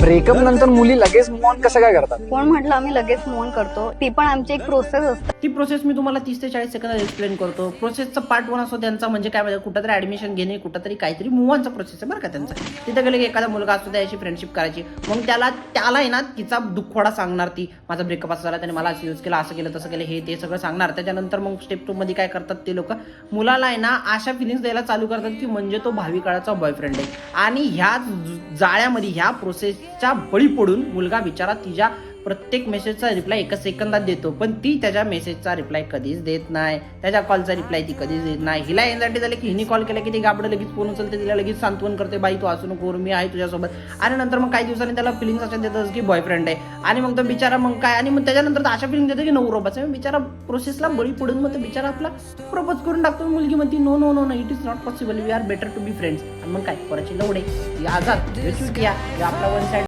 Breakup नंतर मुली लगेच मूव ऑन कसं काय करतात? कोण म्हटलं आम्ही लगेच मूव ऑन करतो? ती पण आमची एक प्रोसेस असते. ती प्रोसेस मी तुम्हाला 30 ते 40 सेकंदात एक्सप्लेन करतो. प्रोसेसचा पार्ट 1 असतो त्यांचा, म्हणजे काय म्हणजे कुठंतरी ऍडमिशन घेणे, कुठंतरी काहीतरी मूव ऑनचा प्रोसेस आहे बरं का त्यांचा. तिथे गेले की एखादा मुलगा असतो त्याची फ्रेंडशिप करायची, मग त्याला आहे ना तिचा दुःखवडा सांगणार, ती माझा ब्रेकअप असं झाला, त्याने मला असं यूज केला, असं केलं, तसं केलं, हे ते सगळं सांगणार. त्याच्यानंतर मग स्टेप 2 मध्ये काय करतात ते लोक, मुलाला आहे ना अशा फिलिंग्स द्यायला चालू करतात की म्हणजे तो भावी काळाचा बॉयफ्रेंड आहे. आणि ह्या जाळ्यामध्ये ह्या प्रोसेसच्या बळी पडून मुलगा बिचारा तिच्या प्रत्येक मेसेजचा रिप्लाय 1 सेकंदात देतो, पण ती त्याच्या मेसेजचा रिप्लाय कधीच देत नाही, त्याच्या कॉलचा रिप्लाय ती कधीच देत नाही. हिला एन्झायटी झाली की हिने कॉल केला की ती गाबडं लगेच फोन उचलते, तिला लगेच सांत्वन करते, बाई तू असू नको, मी आहे तुझ्यासोबत. आणि नंतर मग काही दिवसांनी त्याला फिलिंग्स अशा देतात की बॉयफ्रेंड आहे, आणि मग तो बिचारा मग काय, आणि मग त्याच्यानंतर अशा फिलिंग देतो की नवरोबाचा. बिचारा प्रोसेसला बळी पडून मग तो बिचारा आपला प्रपोज करून टाकतो. मुलगी म्हणते no no no no, it is not possible, we are better to be friends. आणि मग काय, पोराची लवडे, आजाद, आपला वन साइड